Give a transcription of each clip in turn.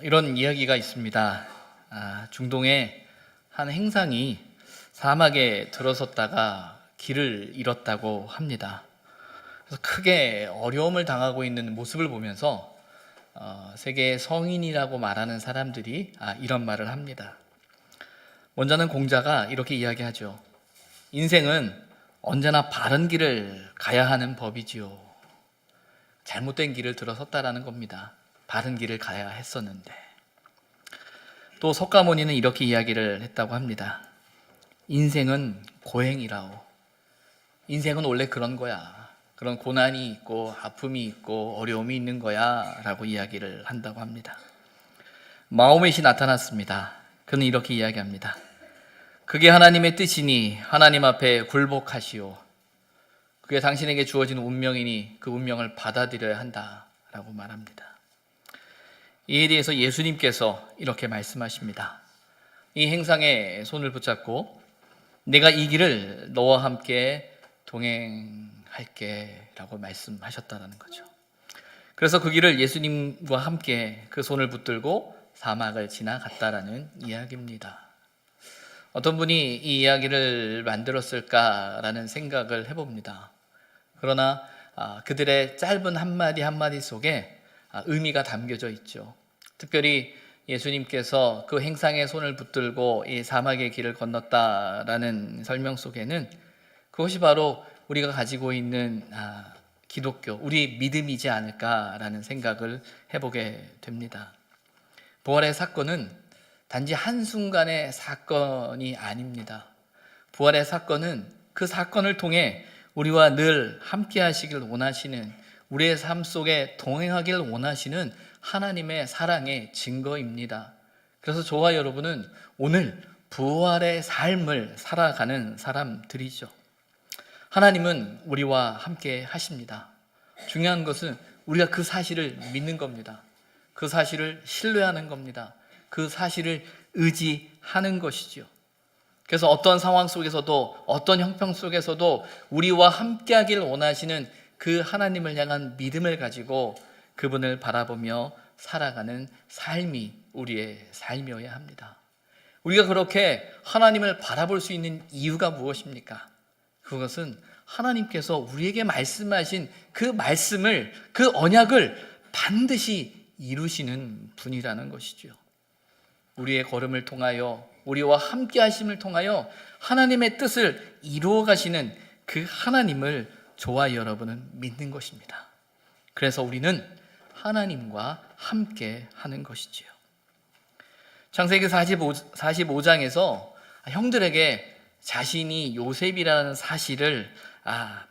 이런 이야기가 있습니다. 중동의 한 행상이 사막에 들어섰다가 길을 잃었다고 합니다. 그래서 크게 어려움을 당하고 있는 모습을 보면서 세계의 성인이라고 말하는 사람들이 이런 말을 합니다. 먼저는 공자가 이렇게 이야기하죠. 인생은 언제나 바른 길을 가야 하는 법이지요. 잘못된 길을 들어섰다라는 겁니다. 바른 길을 가야 했었는데. 또 석가모니는 이렇게 이야기를 했다고 합니다. 인생은 고행이라오. 인생은 원래 그런 거야. 그런 고난이 있고 아픔이 있고 어려움이 있는 거야 라고 이야기를 한다고 합니다. 마호멧이 나타났습니다. 그는 이렇게 이야기합니다. 그게 하나님의 뜻이니 하나님 앞에 굴복하시오. 그게 당신에게 주어진 운명이니 그 운명을 받아들여야 한다라고 말합니다. 이에 대해서 예수님께서 이렇게 말씀하십니다. 이 행상에 손을 붙잡고 내가 이 길을 너와 함께 동행할게 라고 말씀하셨다는 거죠. 그래서 그 길을 예수님과 함께 그 손을 붙들고 사막을 지나갔다라는 이야기입니다. 어떤 분이 이 이야기를 만들었을까라는 생각을 해봅니다. 그러나 그들의 짧은 한마디 한마디 속에 의미가 담겨져 있죠. 특별히 예수님께서 그 행상의 손을 붙들고 이 사막의 길을 건넜다라는 설명 속에는 그것이 바로 우리가 가지고 있는 기독교, 우리 믿음이지 않을까라는 생각을 해보게 됩니다. 부활의 사건은 단지 한순간의 사건이 아닙니다. 부활의 사건은 그 사건을 통해 우리와 늘 함께 하시길 원하시는, 우리의 삶 속에 동행하길 원하시는 하나님의 사랑의 증거입니다. 그래서 저와 여러분은 오늘 부활의 삶을 살아가는 사람들이죠. 하나님은 우리와 함께 하십니다. 중요한 것은 우리가 그 사실을 믿는 겁니다. 그 사실을 신뢰하는 겁니다. 그 사실을 의지하는 것이죠. 그래서 어떤 상황 속에서도 어떤 형편 속에서도 우리와 함께하길 원하시는 그 하나님을 향한 믿음을 가지고 그분을 바라보며 살아가는 삶이 우리의 삶이어야 합니다. 우리가 그렇게 하나님을 바라볼 수 있는 이유가 무엇입니까? 그것은 하나님께서 우리에게 말씀하신 그 말씀을, 그 언약을 반드시 이루시는 분이라는 것이죠. 우리의 걸음을 통하여, 우리와 함께 하심을 통하여 하나님의 뜻을 이루어 가시는 그 하나님을 저와 여러분은 믿는 것입니다. 그래서 우리는 하나님과 함께 하는 것이지요. 창세기 45장에서 형들에게 자신이 요셉이라는 사실을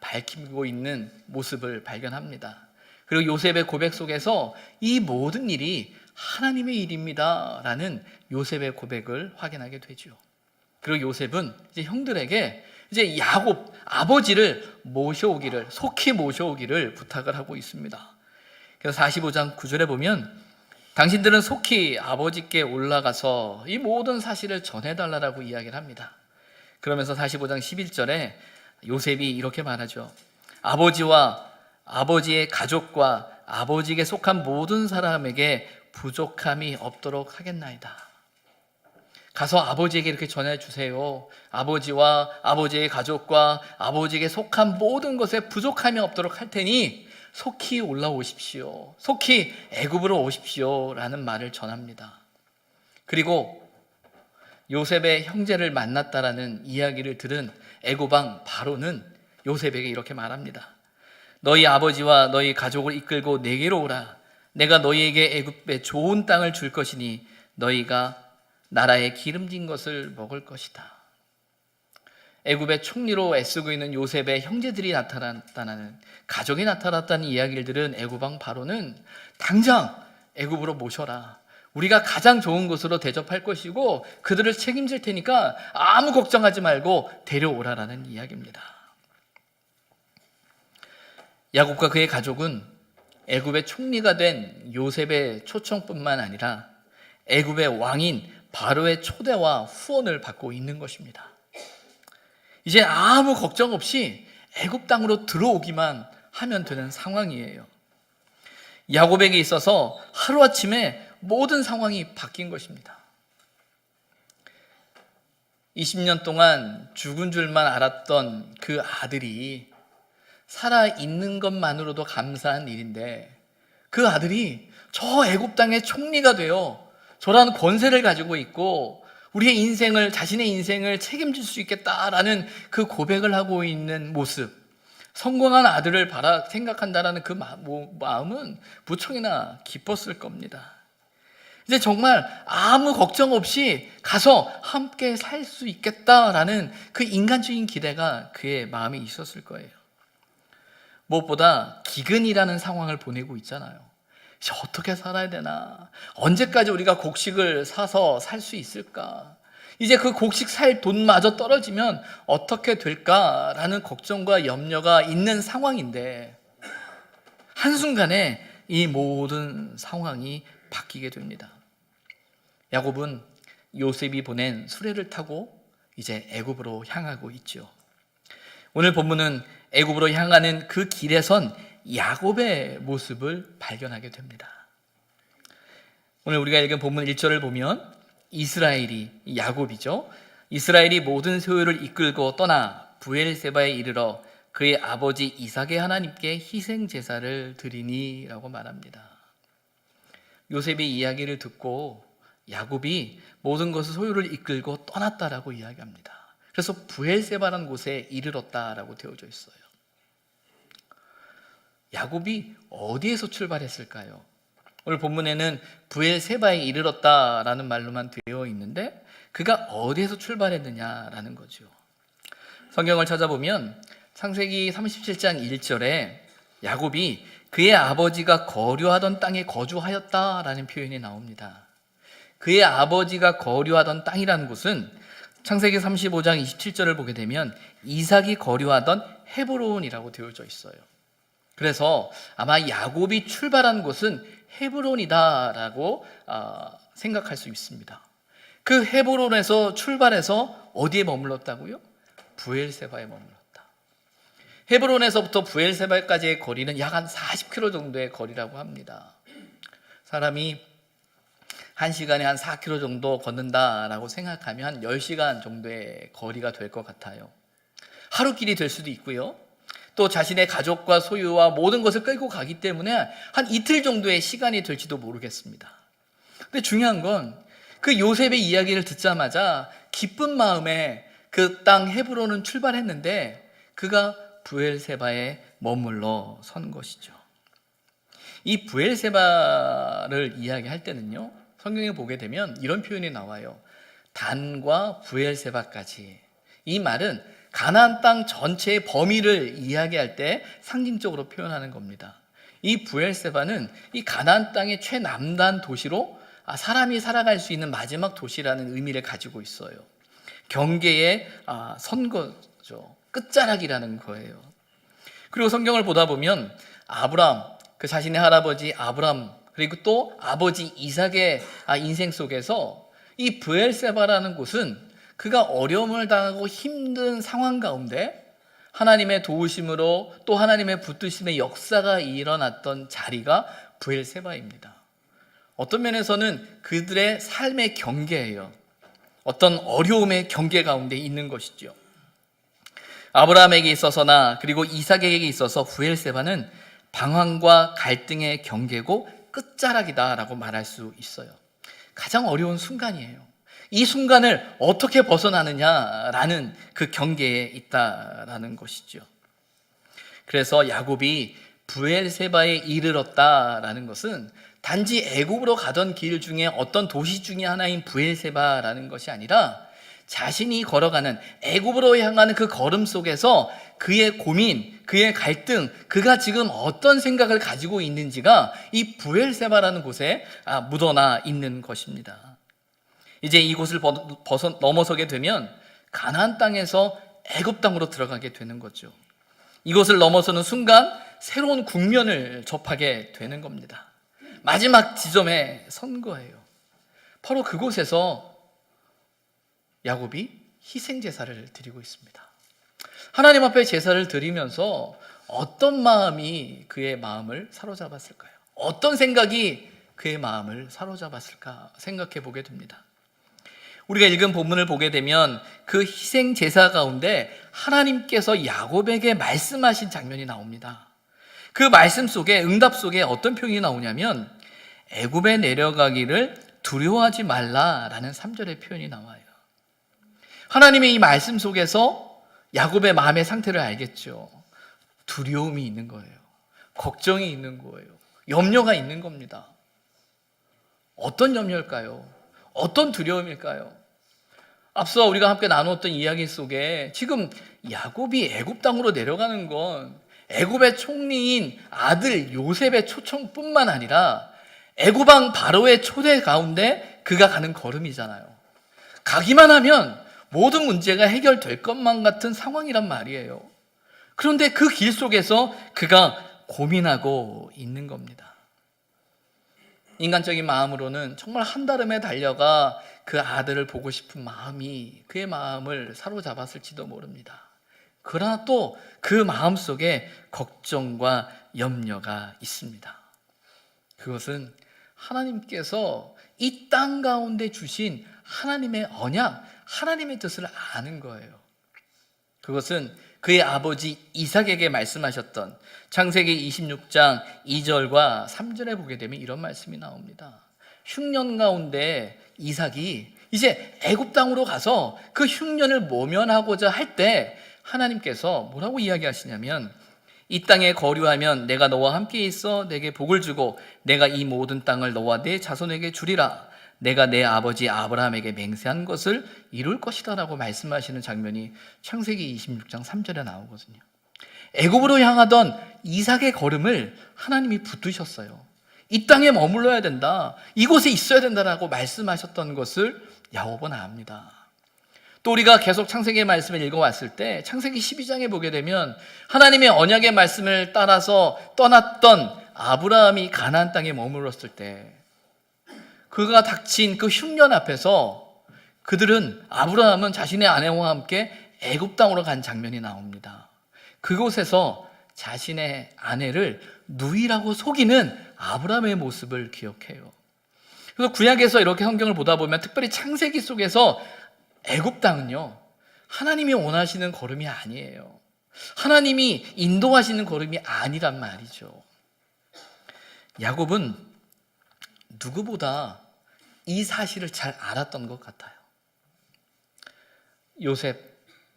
밝히고 있는 모습을 발견합니다. 그리고 요셉의 고백 속에서 이 모든 일이 하나님의 일입니다 라는 요셉의 고백을 확인하게 되죠. 그리고 요셉은 이제 형들에게 이제 야곱 아버지를 모셔오기를, 속히 모셔오기를 부탁을 하고 있습니다. 그래서 45장 9절에 보면 당신들은 속히 아버지께 올라가서 이 모든 사실을 전해달라고 이야기를 합니다. 그러면서 45장 11절에 요셉이 이렇게 말하죠. 아버지와 아버지의 가족과 아버지에게 속한 모든 사람에게 부족함이 없도록 하겠나이다. 가서 아버지에게 이렇게 전해주세요. 아버지와 아버지의 가족과 아버지에게 속한 모든 것에 부족함이 없도록 할 테니 속히 올라오십시오. 속히 애굽으로 오십시오 라는 말을 전합니다. 그리고 요셉의 형제를 만났다라는 이야기를 들은 애굽왕 바로는 요셉에게 이렇게 말합니다. 너희 아버지와 너희 가족을 이끌고 내게로 오라. 내가 너희에게 애굽에 좋은 땅을 줄 것이니 너희가 나라의 기름진 것을 먹을 것이다. 애굽의 총리로 애쓰고 있는 요셉의 형제들이 나타났다는, 가족이 나타났다는 이야기를 들은 애굽왕 바로는 당장 애굽으로 모셔라. 우리가 가장 좋은 곳으로 대접할 것이고 그들을 책임질 테니까 아무 걱정하지 말고 데려오라라는 이야기입니다. 야곱과 그의 가족은 애굽의 총리가 된 요셉의 초청뿐만 아니라 애굽의 왕인 바로의 초대와 후원을 받고 있는 것입니다. 이제 아무 걱정 없이 애굽 땅으로 들어오기만 하면 되는 상황이에요. 야곱에게 있어서 하루아침에 모든 상황이 바뀐 것입니다. 20년 동안 죽은 줄만 알았던 그 아들이 살아있는 것만으로도 감사한 일인데, 그 아들이 저 애굽 땅의 총리가 되어 저런 권세를 가지고 있고 우리의 인생을, 자신의 인생을 책임질 수 있겠다라는 그 고백을 하고 있는 모습, 성공한 아들을 생각한다라는 그 마음은 무척이나 기뻤을 겁니다. 이제 정말 아무 걱정 없이 가서 함께 살 수 있겠다라는 그 인간적인 기대가 그의 마음에 있었을 거예요. 무엇보다 기근이라는 상황을 보내고 있잖아요. 이제 어떻게 살아야 되나? 언제까지 우리가 곡식을 사서 살 수 있을까? 이제 그 곡식 살 돈마저 떨어지면 어떻게 될까라는 걱정과 염려가 있는 상황인데, 한순간에 이 모든 상황이 바뀌게 됩니다. 야곱은 요셉이 보낸 수레를 타고 이제 애굽으로 향하고 있죠. 오늘 본문은 애굽으로 향하는 그 길에선 야곱의 모습을 발견하게 됩니다. 오늘 우리가 읽은 본문 1절을 보면 이스라엘이, 야곱이죠, 이스라엘이 모든 소유를 이끌고 떠나 브엘세바에 이르러 그의 아버지 이삭의 하나님께 희생 제사를 드리니 라고 말합니다. 요셉의 이야기를 듣고 야곱이 모든 것을 소유를 이끌고 떠났다라고 이야기합니다. 그래서 브엘세바라는 곳에 이르렀다라고 되어져 있어요. 야곱이 어디에서 출발했을까요? 오늘 본문에는 브엘세바에 이르렀다라는 말로만 되어 있는데, 그가 어디에서 출발했느냐라는 거죠. 성경을 찾아보면 창세기 37장 1절에 야곱이 그의 아버지가 거류하던 땅에 거주하였다라는 표현이 나옵니다. 그의 아버지가 거류하던 땅이라는 곳은 창세기 35장 27절을 보게 되면 이삭이 거류하던 헤브론이라고 되어져 있어요. 그래서 아마 야곱이 출발한 곳은 헤브론이다라고 생각할 수 있습니다. 그 헤브론에서 출발해서 어디에 머물렀다고요? 브엘세바에 머물렀다. 헤브론에서부터 브엘세바까지의 거리는 약 한 40km 정도의 거리라고 합니다. 사람이 1시간에 한 4km 정도 걷는다라고 생각하면 한 10시간 정도의 거리가 될 것 같아요. 하루길이 될 수도 있고요, 또 자신의 가족과 소유와 모든 것을 끌고 가기 때문에 한 이틀 정도의 시간이 될지도 모르겠습니다. 근데 중요한 건 그 요셉의 이야기를 듣자마자 기쁜 마음에 그 땅 헤브론은 출발했는데 그가 브엘세바에 머물러 선 것이죠. 이 브엘세바를 이야기할 때는요, 성경에 보게 되면 이런 표현이 나와요. 단과 브엘세바까지. 이 말은 가나안 땅 전체의 범위를 이야기할 때 상징적으로 표현하는 겁니다. 이 브엘세바는 이 가나안 땅의 최남단 도시로 사람이 살아갈 수 있는 마지막 도시라는 의미를 가지고 있어요. 경계의 선거죠. 끝자락이라는 거예요. 그리고 성경을 보다 보면 아브람, 그 자신의 할아버지 아브람, 그리고 또 아버지 이삭의 인생 속에서 이 브엘세바라는 곳은 그가 어려움을 당하고 힘든 상황 가운데 하나님의 도우심으로 또 하나님의 붙드심의 역사가 일어났던 자리가 브엘세바입니다. 어떤 면에서는 그들의 삶의 경계예요. 어떤 어려움의 경계 가운데 있는 것이죠. 아브라함에게 있어서나 그리고 이삭에게 있어서 브엘세바는 방황과 갈등의 경계고 끝자락이다라고 말할 수 있어요. 가장 어려운 순간이에요. 이 순간을 어떻게 벗어나느냐라는 그 경계에 있다라는 것이죠. 그래서 야곱이 브엘세바에 이르렀다라는 것은 단지 애굽으로 가던 길 중에 어떤 도시 중에 하나인 브엘세바라는 것이 아니라 자신이 걸어가는 애굽으로 향하는 그 걸음 속에서 그의 고민, 그의 갈등, 그가 지금 어떤 생각을 가지고 있는지가 이 브엘세바라는 곳에 묻어나 있는 것입니다. 이제 이곳을 넘어서게 되면 가나안 땅에서 애굽 땅으로 들어가게 되는 거죠. 이곳을 넘어서는 순간 새로운 국면을 접하게 되는 겁니다. 마지막 지점에 선 거예요. 바로 그곳에서 야곱이 희생 제사를 드리고 있습니다. 하나님 앞에 제사를 드리면서 어떤 마음이 그의 마음을 사로잡았을까요? 어떤 생각이 그의 마음을 사로잡았을까 생각해 보게 됩니다. 우리가 읽은 본문을 보게 되면 그 희생 제사 가운데 하나님께서 야곱에게 말씀하신 장면이 나옵니다. 그 말씀 속에, 응답 속에 어떤 표현이 나오냐면 애굽에 내려가기를 두려워하지 말라라는 3절의 표현이 나와요. 하나님의 이 말씀 속에서 야곱의 마음의 상태를 알겠죠. 두려움이 있는 거예요. 걱정이 있는 거예요. 염려가 있는 겁니다. 어떤 염려일까요? 어떤 두려움일까요? 앞서 우리가 함께 나누었던 이야기 속에 지금 야곱이 애굽 땅으로 내려가는 건 애굽의 총리인 아들 요셉의 초청뿐만 아니라 애굽 왕 바로의 초대 가운데 그가 가는 걸음이잖아요. 가기만 하면 모든 문제가 해결될 것만 같은 상황이란 말이에요. 그런데 그 길 속에서 그가 고민하고 있는 겁니다. 인간적인 마음으로는 정말 한달음에 달려가 그 아들을 보고 싶은 마음이 그의 마음을 사로잡았을지도 모릅니다. 그러나 또 그 마음 속에 걱정과 염려가 있습니다. 그것은 하나님께서 이 땅 가운데 주신 하나님의 언약, 하나님의 뜻을 아는 거예요. 그것은 그의 아버지 이삭에게 말씀하셨던 창세기 26장 2절과 3절에 보게 되면 이런 말씀이 나옵니다. 흉년 가운데 이삭이 이제 애굽 땅으로 가서 그 흉년을 모면하고자 할 때 하나님께서 뭐라고 이야기하시냐면 이 땅에 거류하면 내가 너와 함께 있어 내게 복을 주고 내가 이 모든 땅을 너와 내 자손에게 주리라. 내가 내 아버지 아브라함에게 맹세한 것을 이룰 것이다 라고 말씀하시는 장면이 창세기 26장 3절에 나오거든요. 애굽으로 향하던 이삭의 걸음을 하나님이 붙드셨어요. 이 땅에 머물러야 된다, 이곳에 있어야 된다라고 말씀하셨던 것을 야곱은 압니다. 또 우리가 계속 창세기의 말씀을 읽어왔을 때 창세기 12장에 보게 되면 하나님의 언약의 말씀을 따라서 떠났던 아브라함이 가나안 땅에 머물렀을 때 그가 닥친 그 흉년 앞에서 그들은, 아브라함은 자신의 아내와 함께 애굽 땅으로 간 장면이 나옵니다. 그곳에서 자신의 아내를 누이라고 속이는 아브라함의 모습을 기억해요. 그래서 구약에서 이렇게 성경을 보다 보면 특별히 창세기 속에서 애굽 땅은요, 하나님이 원하시는 걸음이 아니에요. 하나님이 인도하시는 걸음이 아니란 말이죠. 야곱은 누구보다 이 사실을 잘 알았던 것 같아요. 요셉,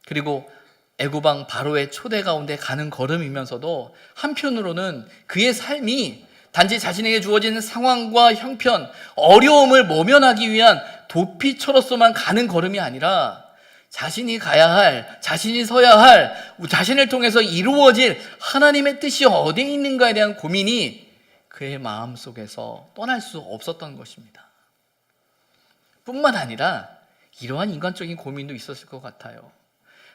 그리고 애굽 왕 바로의 초대 가운데 가는 걸음이면서도 한편으로는 그의 삶이 단지 자신에게 주어진 상황과 형편, 어려움을 모면하기 위한 도피처로서만 가는 걸음이 아니라 자신이 가야 할, 자신이 서야 할, 자신을 통해서 이루어질 하나님의 뜻이 어디에 있는가에 대한 고민이 그의 마음속에서 떠날 수 없었던 것입니다. 뿐만 아니라 이러한 인간적인 고민도 있었을 것 같아요.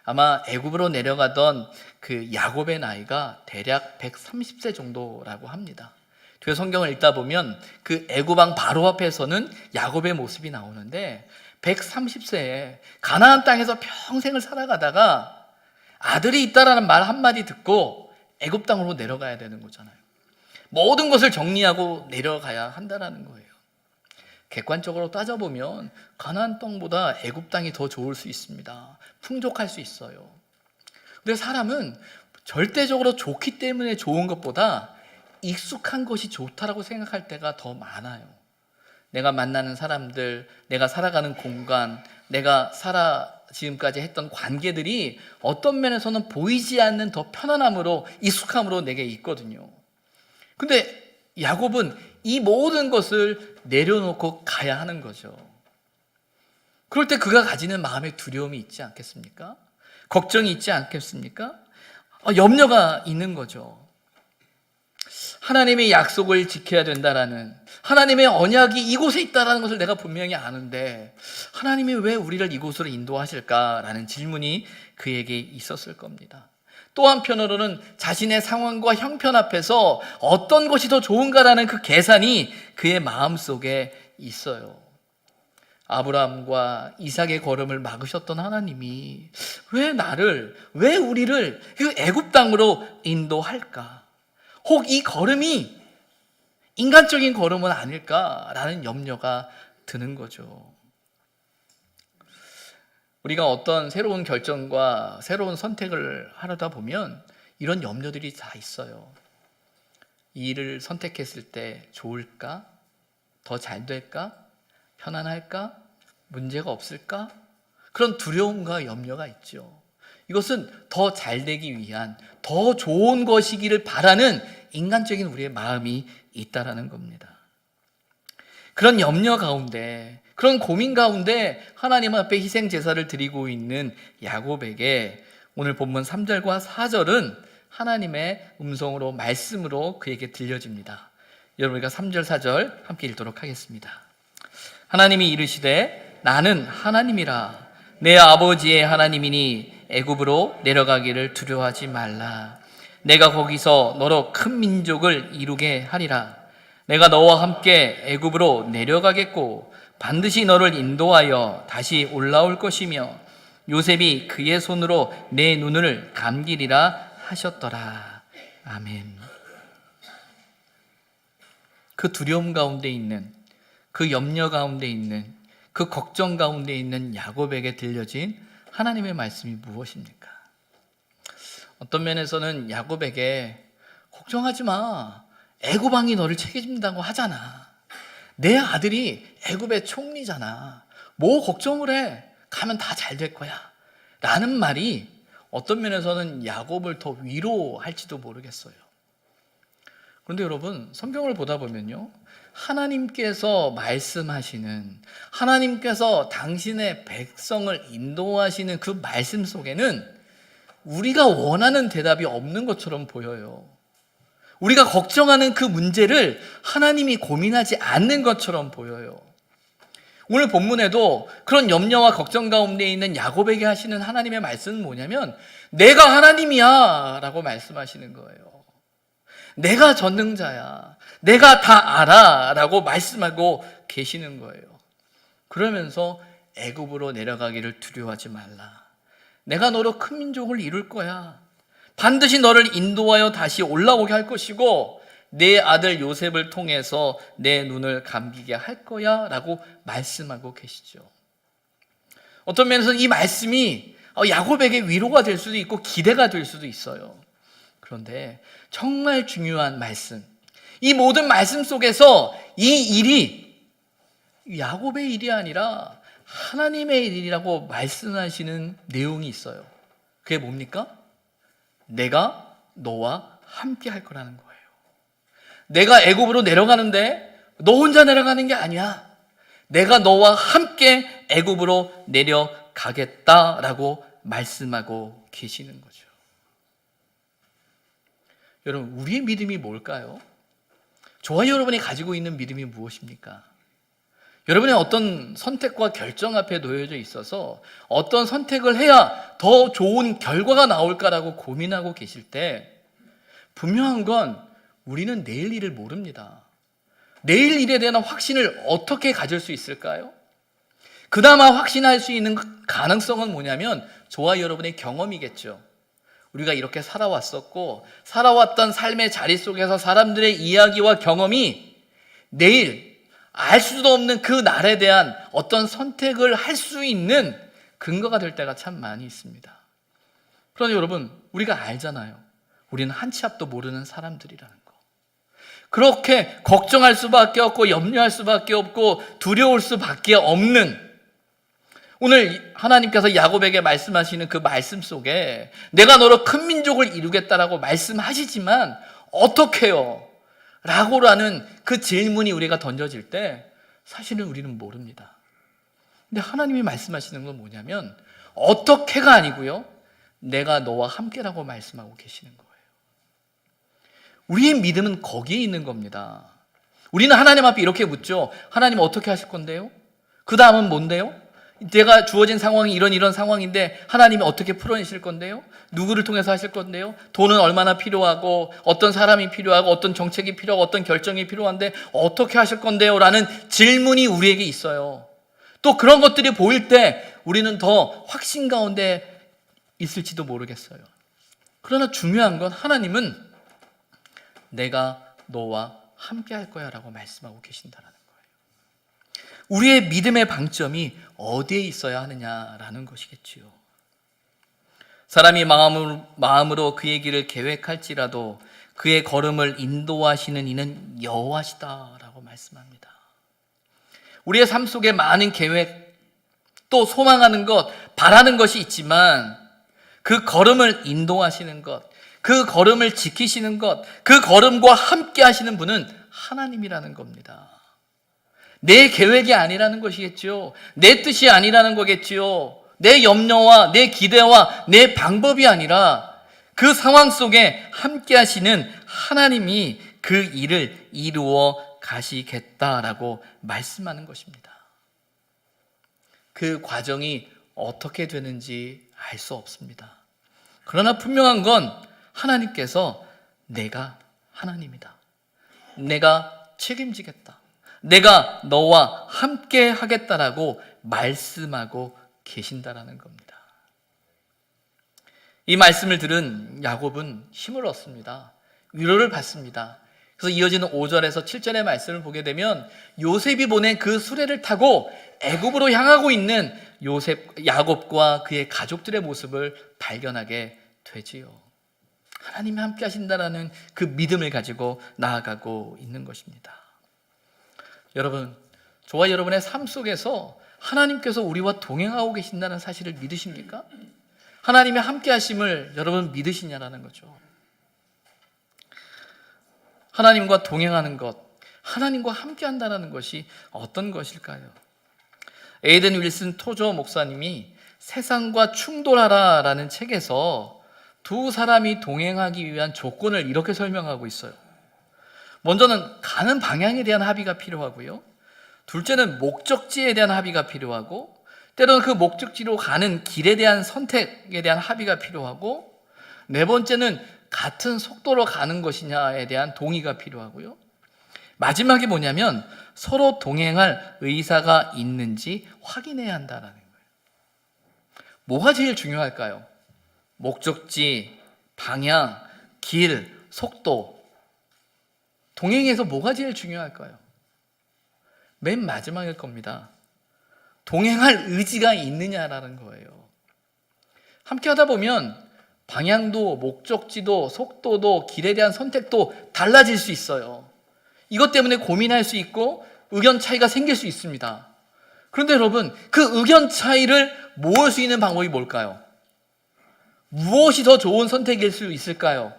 아마 애굽으로 내려가던 그 야곱의 나이가 대략 130세 정도라고 합니다. 뒤에 성경을 읽다 보면 그 애굽 왕 바로 앞에서는 야곱의 모습이 나오는데 130세에 가나안 땅에서 평생을 살아가다가 아들이 있다라는 말 한마디 듣고 애굽 땅으로 내려가야 되는 거잖아요. 모든 것을 정리하고 내려가야 한다는 거예요. 객관적으로 따져보면 가나안 땅보다 애굽 땅이 더 좋을 수 있습니다. 풍족할 수 있어요. 근데 사람은 절대적으로 좋기 때문에 좋은 것보다 익숙한 것이 좋다라고 생각할 때가 더 많아요. 내가 만나는 사람들, 내가 살아가는 공간, 내가 지금까지 했던 관계들이 어떤 면에서는 보이지 않는 더 편안함으로, 익숙함으로 내게 있거든요. 근데 야곱은 이 모든 것을 내려놓고 가야 하는 거죠. 그럴 때 그가 가지는 마음의 두려움이 있지 않겠습니까? 걱정이 있지 않겠습니까? 염려가 있는 거죠. 하나님의 약속을 지켜야 된다라는, 하나님의 언약이 이곳에 있다라는 것을 내가 분명히 아는데 하나님이 왜 우리를 이곳으로 인도하실까라는 질문이 그에게 있었을 겁니다. 또 한편으로는 자신의 상황과 형편 앞에서 어떤 것이 더 좋은가라는 그 계산이 그의 마음속에 있어요. 아브라함과 이삭의 걸음을 막으셨던 하나님이 왜 우리를 그 애굽 땅으로 인도할까? 혹 이 걸음이 인간적인 걸음은 아닐까라는 염려가 드는 거죠. 우리가 어떤 새로운 결정과 새로운 선택을 하려다 보면 이런 염려들이 다 있어요. 이 일을 선택했을 때 좋을까? 더 잘 될까? 편안할까? 문제가 없을까? 그런 두려움과 염려가 있죠. 이것은 더 잘 되기 위한, 더 좋은 것이기를 바라는 인간적인 우리의 마음이 있다라는 겁니다. 그런 염려 가운데, 그런 고민 가운데 하나님 앞에 희생 제사를 드리고 있는 야곱에게 오늘 본문 3절과 4절은 하나님의 음성으로, 말씀으로 그에게 들려집니다. 여러분, 우리가 3절 4절 함께 읽도록 하겠습니다. 하나님이 이르시되 나는 하나님이라 내 아버지의 하나님이니 애굽으로 내려가기를 두려워하지 말라. 내가 거기서 너로 큰 민족을 이루게 하리라. 내가 너와 함께 애굽으로 내려가겠고 반드시 너를 인도하여 다시 올라올 것이며 요셉이 그의 손으로 내 눈을 감기리라 하셨더라. 아멘. 그 두려움 가운데 있는, 그 염려 가운데 있는, 그 걱정 가운데 있는 야곱에게 들려진 하나님의 말씀이 무엇입니까? 어떤 면에서는 야곱에게 걱정하지 마. 애굽 왕이 너를 책임진다고 하잖아. 내 아들이 애굽의 총리잖아. 뭐 걱정을 해. 가면 다 잘 될 거야. 라는 말이 어떤 면에서는 야곱을 더 위로할지도 모르겠어요. 그런데 여러분, 성경을 보다 보면요, 하나님께서 말씀하시는, 하나님께서 당신의 백성을 인도하시는 그 말씀 속에는 우리가 원하는 대답이 없는 것처럼 보여요. 우리가 걱정하는 그 문제를 하나님이 고민하지 않는 것처럼 보여요. 오늘 본문에도 그런 염려와 걱정 가운데 있는 야곱에게 하시는 하나님의 말씀은 뭐냐면 내가 하나님이야 라고 말씀하시는 거예요. 내가 전능자야. 내가 다 알아 라고 말씀하고 계시는 거예요. 그러면서 애굽으로 내려가기를 두려워하지 말라. 내가 너로 큰 민족을 이룰 거야. 반드시 너를 인도하여 다시 올라오게 할 것이고 내 아들 요셉을 통해서 내 눈을 감기게 할 거야 라고 말씀하고 계시죠. 어떤 면에서는 이 말씀이 야곱에게 위로가 될 수도 있고 기대가 될 수도 있어요. 그런데 정말 중요한 말씀, 이 모든 말씀 속에서 이 일이 야곱의 일이 아니라 하나님의 일이라고 말씀하시는 내용이 있어요. 그게 뭡니까? 내가 너와 함께 할 거라는 거예요. 내가 애굽으로 내려가는데 너 혼자 내려가는 게 아니야. 내가 너와 함께 애굽으로 내려가겠다라고 말씀하고 계시는 거죠. 여러분, 우리의 믿음이 뭘까요? 저와 여러분이 가지고 있는 믿음이 무엇입니까? 여러분의 어떤 선택과 결정 앞에 놓여져 있어서 어떤 선택을 해야 더 좋은 결과가 나올까라고 고민하고 계실 때 분명한 건 우리는 내일 일을 모릅니다. 내일 일에 대한 확신을 어떻게 가질 수 있을까요? 그나마 확신할 수 있는 가능성은 뭐냐면 저와 여러분의 경험이겠죠. 우리가 이렇게 살아왔었고 살아왔던 삶의 자리 속에서 사람들의 이야기와 경험이 내일 알 수도 없는 그 날에 대한 어떤 선택을 할 수 있는 근거가 될 때가 참 많이 있습니다. 그런데 여러분, 우리가 알잖아요. 우리는 한 치 앞도 모르는 사람들이라는 거. 그렇게 걱정할 수밖에 없고 염려할 수밖에 없고 두려울 수밖에 없는, 오늘 하나님께서 야곱에게 말씀하시는 그 말씀 속에 내가 너로 큰 민족을 이루겠다라고 말씀하시지만 어떻게요? 라고라는 그 질문이 우리가 던져질 때 사실은 우리는 모릅니다. 근데 하나님이 말씀하시는 건 뭐냐면 어떻게가 아니고요, 내가 너와 함께라고 말씀하고 계시는 거예요. 우리의 믿음은 거기에 있는 겁니다. 우리는 하나님 앞에 이렇게 묻죠. 하나님 어떻게 하실 건데요? 그 다음은 뭔데요? 내가 주어진 상황이 이런 상황인데 하나님이 어떻게 풀어내실 건데요? 누구를 통해서 하실 건데요? 돈은 얼마나 필요하고 어떤 사람이 필요하고 어떤 정책이 필요하고 어떤 결정이 필요한데 어떻게 하실 건데요? 라는 질문이 우리에게 있어요. 또 그런 것들이 보일 때 우리는 더 확신 가운데 있을지도 모르겠어요. 그러나 중요한 건 하나님은 내가 너와 함께 할 거야 라고 말씀하고 계신다는 거예요. 우리의 믿음의 방점이 어디에 있어야 하느냐라는 것이겠지요. 사람이 마음으로 그의 길을 계획할지라도 그의 걸음을 인도하시는 이는 여호와시다라고 말씀합니다. 우리의 삶 속에 많은 계획, 또 소망하는 것, 바라는 것이 있지만 그 걸음을 인도하시는 것, 그 걸음을 지키시는 것, 그 걸음과 함께 하시는 분은 하나님이라는 겁니다. 내 계획이 아니라는 것이겠죠. 내 뜻이 아니라는 거겠지요. 내 염려와 내 기대와 내 방법이 아니라 그 상황 속에 함께 하시는 하나님이 그 일을 이루어 가시겠다라고 말씀하는 것입니다. 그 과정이 어떻게 되는지 알 수 없습니다. 그러나 분명한 건 하나님께서 내가 하나님이다. 내가 책임지겠다. 내가 너와 함께 하겠다라고 말씀하고 계신다라는 겁니다. 이 말씀을 들은 야곱은 힘을 얻습니다. 위로를 받습니다. 그래서 이어지는 5절에서 7절의 말씀을 보게 되면 요셉이 보낸 그 수레를 타고 애굽으로 향하고 있는 야곱과 그의 가족들의 모습을 발견하게 되지요. 하나님이 함께 하신다라는 그 믿음을 가지고 나아가고 있는 것입니다. 여러분, 저와 여러분의 삶 속에서 하나님께서 우리와 동행하고 계신다는 사실을 믿으십니까? 하나님의 함께 하심을 여러분 믿으시냐라는 거죠. 하나님과 동행하는 것, 하나님과 함께 한다는 것이 어떤 것일까요? 에이든 윌슨 토저 목사님이 세상과 충돌하라라는 책에서 두 사람이 동행하기 위한 조건을 이렇게 설명하고 있어요. 먼저는 가는 방향에 대한 합의가 필요하고요. 둘째는 목적지에 대한 합의가 필요하고, 때로는 그 목적지로 가는 길에 대한 선택에 대한 합의가 필요하고, 네 번째는 같은 속도로 가는 것이냐에 대한 동의가 필요하고요. 마지막이 뭐냐면 서로 동행할 의사가 있는지 확인해야 한다는 거예요. 뭐가 제일 중요할까요? 목적지, 방향, 길, 속도. 동행에서 뭐가 제일 중요할까요? 맨 마지막일 겁니다. 동행할 의지가 있느냐라는 거예요. 함께 하다 보면 방향도 목적지도 속도도 길에 대한 선택도 달라질 수 있어요. 이것 때문에 고민할 수 있고 의견 차이가 생길 수 있습니다. 그런데 여러분, 그 의견 차이를 모을 수 있는 방법이 뭘까요? 무엇이 더 좋은 선택일 수 있을까요?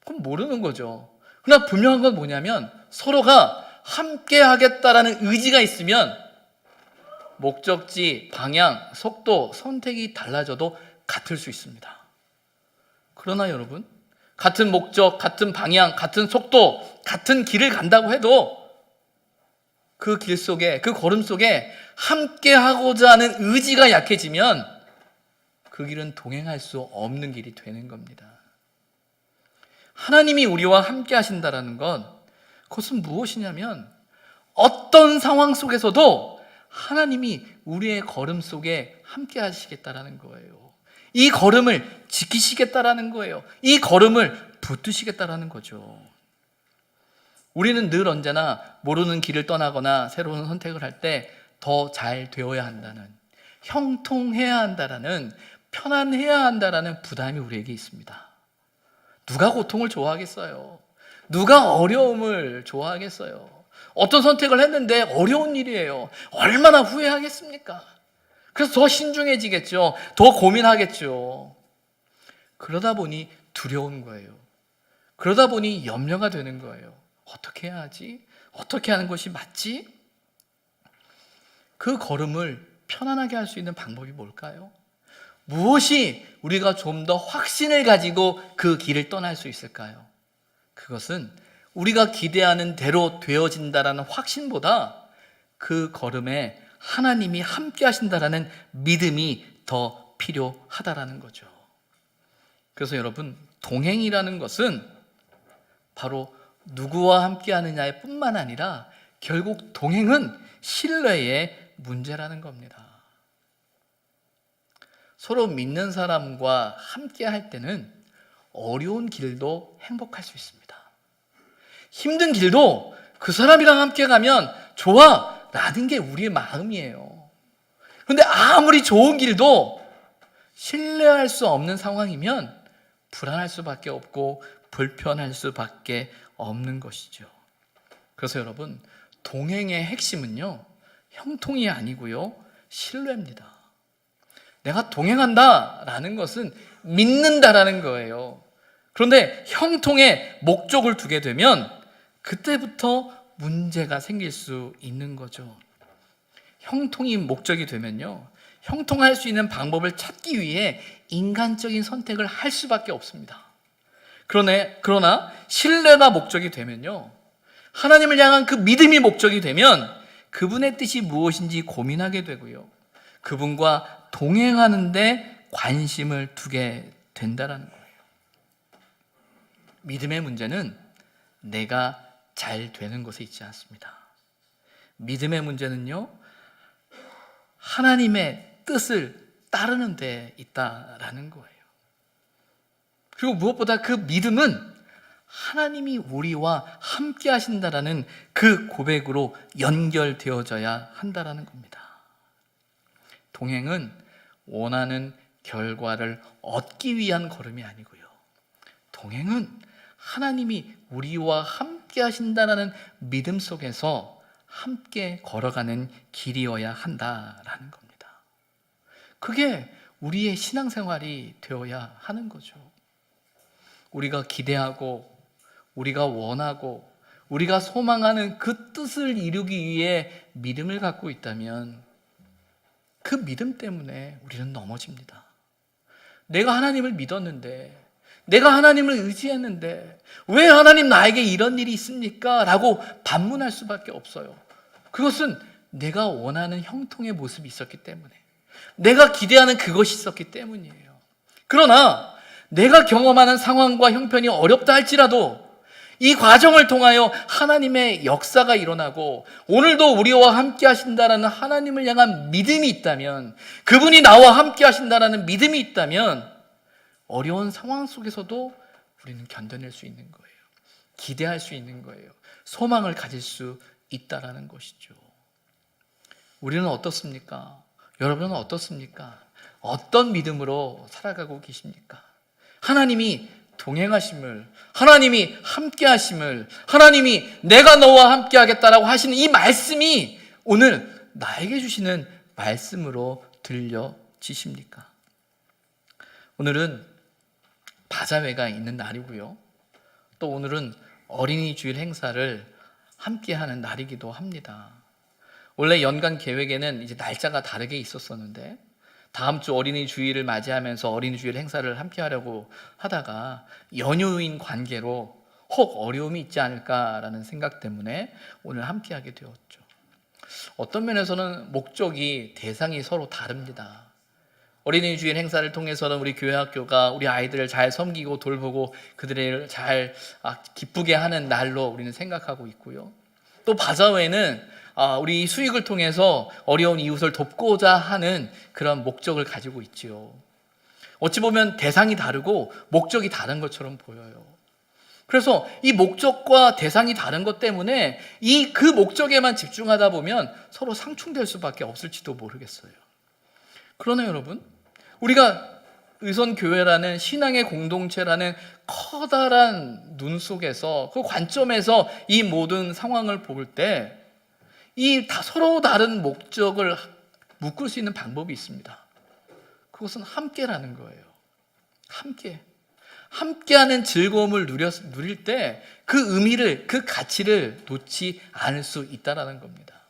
그건 모르는 거죠. 그러나 분명한 건 뭐냐면 서로가 함께 하겠다라는 의지가 있으면 목적지, 방향, 속도, 선택이 달라져도 같을 수 있습니다. 그러나 여러분, 같은 목적, 같은 방향, 같은 속도, 같은 길을 간다고 해도 그 길 속에, 그 걸음 속에 함께 하고자 하는 의지가 약해지면 그 길은 동행할 수 없는 길이 되는 겁니다. 하나님이 우리와 함께 하신다는 건 그것은 무엇이냐면 어떤 상황 속에서도 하나님이 우리의 걸음 속에 함께 하시겠다라는 거예요. 이 걸음을 지키시겠다라는 거예요. 이 걸음을 붙드시겠다라는 거죠. 우리는 늘 언제나 모르는 길을 떠나거나 새로운 선택을 할 때 더 잘 되어야 한다는, 형통해야 한다라는, 편안해야 한다라는 부담이 우리에게 있습니다. 누가 고통을 좋아하겠어요? 누가 어려움을 좋아하겠어요? 어떤 선택을 했는데 어려운 일이에요. 얼마나 후회하겠습니까? 그래서 더 신중해지겠죠. 더 고민하겠죠. 그러다 보니 두려운 거예요. 그러다 보니 염려가 되는 거예요. 어떻게 해야 하지? 어떻게 하는 것이 맞지? 그 걸음을 편안하게 할 수 있는 방법이 뭘까요? 무엇이 우리가 좀 더 확신을 가지고 그 길을 떠날 수 있을까요? 그것은 우리가 기대하는 대로 되어진다라는 확신보다 그 걸음에 하나님이 함께 하신다라는 믿음이 더 필요하다라는 거죠. 그래서 여러분, 동행이라는 것은 바로 누구와 함께 하느냐에 뿐만 아니라 결국 동행은 신뢰의 문제라는 겁니다. 서로 믿는 사람과 함께 할 때는 어려운 길도 행복할 수 있습니다. 힘든 길도 그 사람이랑 함께 가면 좋아 라는 게 우리의 마음이에요. 그런데 아무리 좋은 길도 신뢰할 수 없는 상황이면 불안할 수밖에 없고 불편할 수밖에 없는 것이죠. 그래서 여러분, 동행의 핵심은요, 형통이 아니고요, 신뢰입니다. 내가 동행한다라는 것은 믿는다라는 거예요. 그런데 형통에 목적을 두게 되면 그때부터 문제가 생길 수 있는 거죠. 형통이 목적이 되면요, 형통할 수 있는 방법을 찾기 위해 인간적인 선택을 할 수밖에 없습니다. 그러나 신뢰가 목적이 되면요, 하나님을 향한 그 믿음이 목적이 되면 그분의 뜻이 무엇인지 고민하게 되고요, 그분과 동행하는데 관심을 두게 된다는 거예요. 믿음의 문제는 내가 잘 되는 것에 있지 않습니다. 믿음의 문제는요, 하나님의 뜻을 따르는 데 있다라는 거예요. 그리고 무엇보다 그 믿음은 하나님이 우리와 함께 하신다라는 그 고백으로 연결되어져야 한다라는 겁니다. 동행은 원하는 결과를 얻기 위한 걸음이 아니고요, 동행은 하나님이 우리와 함께 하신다라는 믿음 속에서 함께 걸어가는 길이어야 한다라는 겁니다. 그게 우리의 신앙생활이 되어야 하는 거죠. 우리가 기대하고 우리가 원하고 우리가 소망하는 그 뜻을 이루기 위해 믿음을 갖고 있다면 그 믿음 때문에 우리는 넘어집니다. 내가 하나님을 믿었는데, 내가 하나님을 의지했는데 왜 하나님 나에게 이런 일이 있습니까? 라고 반문할 수밖에 없어요. 그것은 내가 원하는 형통의 모습이 있었기 때문에, 내가 기대하는 그것이 있었기 때문이에요. 그러나 내가 경험하는 상황과 형편이 어렵다 할지라도 이 과정을 통하여 하나님의 역사가 일어나고 오늘도 우리와 함께 하신다라는 하나님을 향한 믿음이 있다면, 그분이 나와 함께 하신다라는 믿음이 있다면 어려운 상황 속에서도 우리는 견뎌낼 수 있는 거예요. 기대할 수 있는 거예요. 소망을 가질 수 있다라는 것이죠. 우리는 어떻습니까? 여러분은 어떻습니까? 어떤 믿음으로 살아가고 계십니까? 하나님이 동행하심을, 하나님이 함께 하심을, 하나님이 내가 너와 함께 하겠다라고 하시는 이 말씀이 오늘 나에게 주시는 말씀으로 들려지십니까? 오늘은 바자회가 있는 날이고요, 또 오늘은 어린이 주일 행사를 함께 하는 날이기도 합니다. 원래 연간 계획에는 이제 날짜가 다르게 있었었는데 다음 주 어린이 주일을 맞이하면서 어린이 주일 행사를 함께 하려고 하다가 연휴인 관계로 혹 어려움이 있지 않을까라는 생각 때문에 오늘 함께 하게 되었죠. 어떤 면에서는 목적이, 대상이 서로 다릅니다. 어린이 주일 행사를 통해서는 우리 교회 학교가 우리 아이들을 잘 섬기고 돌보고 그들을 잘 기쁘게 하는 날로 우리는 생각하고 있고요, 또 바자회는 우리 수익을 통해서 어려운 이웃을 돕고자 하는 그런 목적을 가지고 있지요. 어찌 보면 대상이 다르고 목적이 다른 것처럼 보여요. 그래서 이 목적과 대상이 다른 것 때문에 그 목적에만 집중하다 보면 서로 상충될 수밖에 없을지도 모르겠어요. 그러나 여러분, 우리가 의선교회라는 신앙의 공동체라는 커다란 눈 속에서, 그 관점에서 이 모든 상황을 볼 때 이 서로 다른 목적을 묶을 수 있는 방법이 있습니다. 그것은 함께라는 거예요. 함께하는 즐거움을 누릴 때 그 의미를, 그 가치를 놓지 않을 수 있다는 겁니다.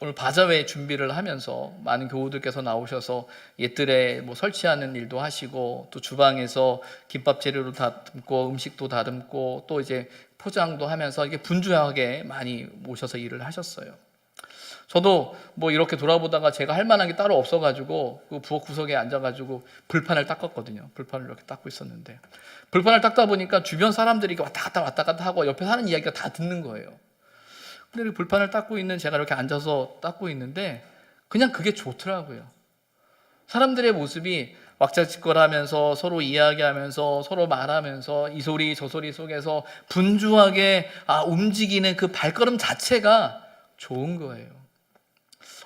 오늘 바자회 준비를 하면서 많은 교우들께서 나오셔서 옛들에 설치하는 일도 하시고, 또 주방에서 김밥 재료도 다듬고 음식도 다듬고 또 이제 포장도 하면서 이게 분주하게 많이 모셔서 일을 하셨어요. 저도 이렇게 돌아보다가 제가 할 만한 게 따로 없어가지고 그 부엌 구석에 앉아가지고 불판을 닦았거든요. 불판을 이렇게 닦고 있었는데, 불판을 닦다 보니까 주변 사람들이 왔다 갔다 하고 옆에서 하는 이야기가 다 듣는 거예요. 근데 불판을 닦고 있는 제가 이렇게 앉아서 닦고 있는데 그냥 그게 좋더라고요. 사람들의 모습이 왁자지껄하면서 서로 이야기하면서 서로 말하면서 이 소리 저 소리 속에서 분주하게 움직이는 그 발걸음 자체가 좋은 거예요.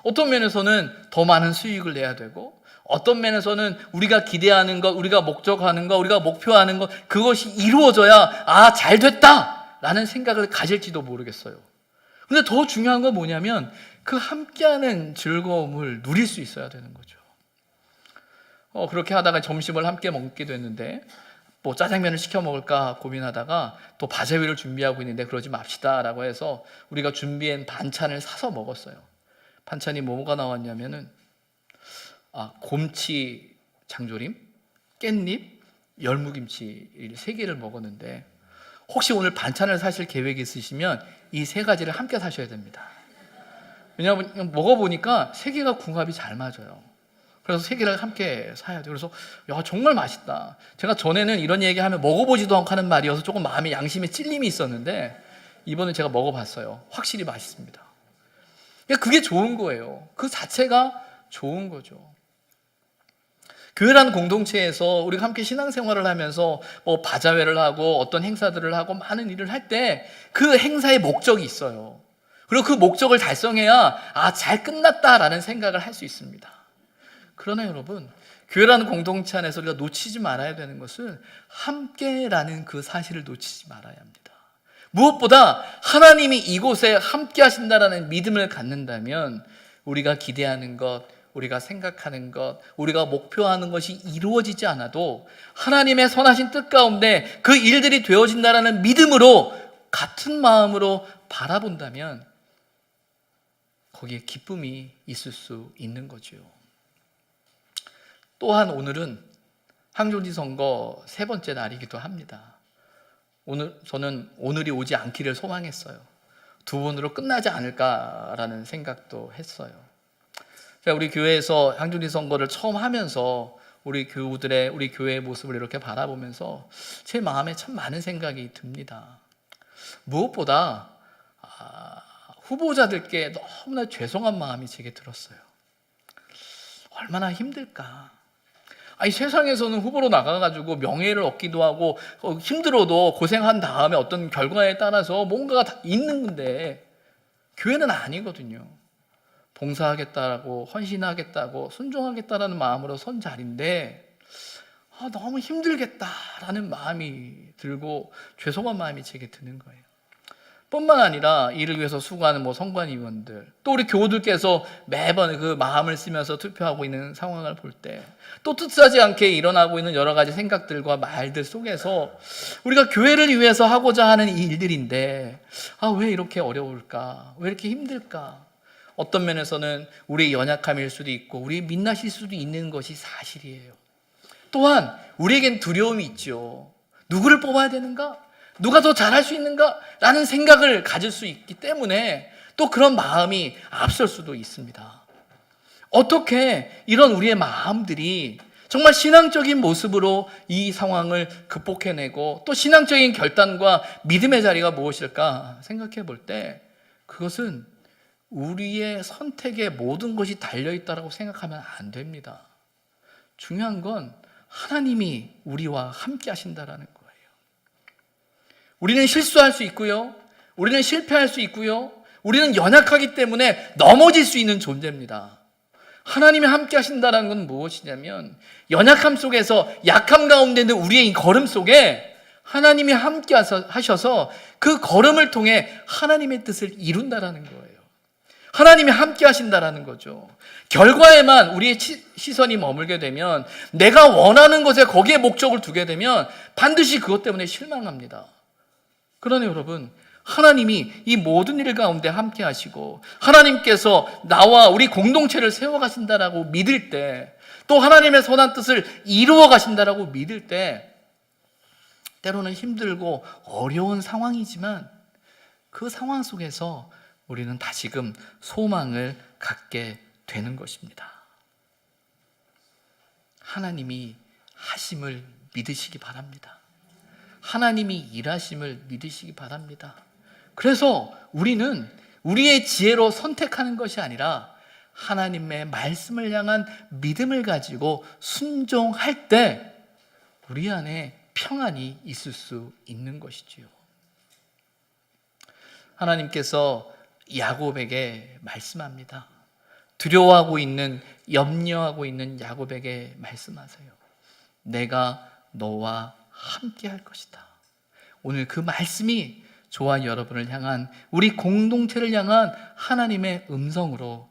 어떤 면에서는 더 많은 수익을 내야 되고, 어떤 면에서는 우리가 기대하는 것, 우리가 목적하는 것, 우리가 목표하는 것, 그것이 이루어져야 잘 됐다 라는 생각을 가질지도 모르겠어요. 근데 더 중요한 건 뭐냐면 그 함께하는 즐거움을 누릴 수 있어야 되는 거죠. 그렇게 하다가 점심을 함께 먹게 됐는데 뭐 짜장면을 시켜 먹을까 고민하다가 또 바제회를 준비하고 있는데 그러지 맙시다 라고 해서 우리가 준비한 반찬을 사서 먹었어요. 반찬이 뭐가 나왔냐면은 곰치 장조림, 깻잎, 열무김치 3개를 먹었는데, 혹시 오늘 반찬을 사실 계획이 있으시면 이 3가지를 함께 사셔야 됩니다. 왜냐하면 먹어보니까 3개가 궁합이 잘 맞아요. 그래서 3개를 함께 사야 돼요. 그래서 정말 맛있다. 제가 전에는 이런 얘기하면 먹어보지도 않고 하는 말이어서 조금 마음에 양심에 찔림이 있었는데 이번에 제가 먹어봤어요. 확실히 맛있습니다. 그게 좋은 거예요. 그 자체가 좋은 거죠. 교회라는 공동체에서 우리가 함께 신앙생활을 하면서 바자회를 하고 어떤 행사들을 하고 많은 일을 할 때 그 행사의 목적이 있어요. 그리고 그 목적을 달성해야 잘 끝났다라는 생각을 할 수 있습니다. 그러나 여러분, 교회라는 공동체 안에서 우리가 놓치지 말아야 되는 것은 함께라는 그 사실을 놓치지 말아야 합니다. 무엇보다 하나님이 이곳에 함께 하신다라는 믿음을 갖는다면 우리가 기대하는 것, 우리가 생각하는 것, 우리가 목표하는 것이 이루어지지 않아도 하나님의 선하신 뜻 가운데 그 일들이 되어진다라는 믿음으로 같은 마음으로 바라본다면 거기에 기쁨이 있을 수 있는 거죠. 또한 오늘은 항존지 선거 3번째 날이기도 합니다. 저는 오늘이 오지 않기를 소망했어요. 2번으로 끝나지 않을까라는 생각도 했어요. 제가 우리 교회에서 항존지 선거를 처음 하면서 우리 교우들의, 우리 교회의 모습을 이렇게 바라보면서 제 마음에 참 많은 생각이 듭니다. 무엇보다 후보자들께 너무나 죄송한 마음이 제게 들었어요. 얼마나 힘들까. 세상에서는 후보로 나가가지고 명예를 얻기도 하고 힘들어도 고생한 다음에 어떤 결과에 따라서 뭔가가 다 있는 건데, 교회는 아니거든요. 봉사하겠다고, 헌신하겠다고, 순종하겠다라는 마음으로 선 자리인데 너무 힘들겠다라는 마음이 들고 죄송한 마음이 제게 드는 거예요. 뿐만 아니라 이를 위해서 수고하는 선관위원들, 또 우리 교우들께서 매번 그 마음을 쓰면서 투표하고 있는 상황을 볼 때 또 뜻하지 않게 일어나고 있는 여러 가지 생각들과 말들 속에서 우리가 교회를 위해서 하고자 하는 이 일들인데 왜 이렇게 어려울까? 왜 이렇게 힘들까? 어떤 면에서는 우리의 연약함일 수도 있고 우리의 민낯일 수도 있는 것이 사실이에요. 또한 우리에겐 두려움이 있죠. 누구를 뽑아야 되는가? 누가 더 잘할 수 있는가? 라는 생각을 가질 수 있기 때문에 또 그런 마음이 앞설 수도 있습니다. 어떻게 이런 우리의 마음들이 정말 신앙적인 모습으로 이 상황을 극복해내고 또 신앙적인 결단과 믿음의 자리가 무엇일까 생각해 볼 때 그것은 우리의 선택에 모든 것이 달려있다고 생각하면 안 됩니다. 중요한 건 하나님이 우리와 함께 하신다는 거예요. 우리는 실수할 수 있고요. 우리는 실패할 수 있고요. 우리는 연약하기 때문에 넘어질 수 있는 존재입니다. 하나님이 함께 하신다는 건 무엇이냐면 연약함 속에서 약함 가운데 있는 우리의 이 걸음 속에 하나님이 함께 하셔서 그 걸음을 통해 하나님의 뜻을 이룬다는 거예요. 하나님이 함께 하신다는 거죠. 결과에만 우리의 시선이 머물게 되면 내가 원하는 것에 거기에 목적을 두게 되면 반드시 그것 때문에 실망합니다. 그러나 여러분, 하나님이 이 모든 일 가운데 함께 하시고 하나님께서 나와 우리 공동체를 세워가신다라고 믿을 때, 또 하나님의 선한 뜻을 이루어 가신다라고 믿을 때 때로는 힘들고 어려운 상황이지만 그 상황 속에서 우리는 다시금 소망을 갖게 되는 것입니다. 하나님이 하심을 믿으시기 바랍니다. 하나님이 일하심을 믿으시기 바랍니다. 그래서 우리는 우리의 지혜로 선택하는 것이 아니라 하나님의 말씀을 향한 믿음을 가지고 순종할 때 우리 안에 평안이 있을 수 있는 것이지요. 하나님께서 야곱에게 말씀합니다. 두려워하고 있는, 염려하고 있는 야곱에게 말씀하세요. 내가 너와 함께 할 것이다. 오늘 그 말씀이 저와 여러분을 향한, 우리 공동체를 향한 하나님의 음성으로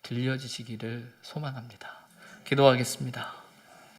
들려지시기를 소망합니다. 기도하겠습니다.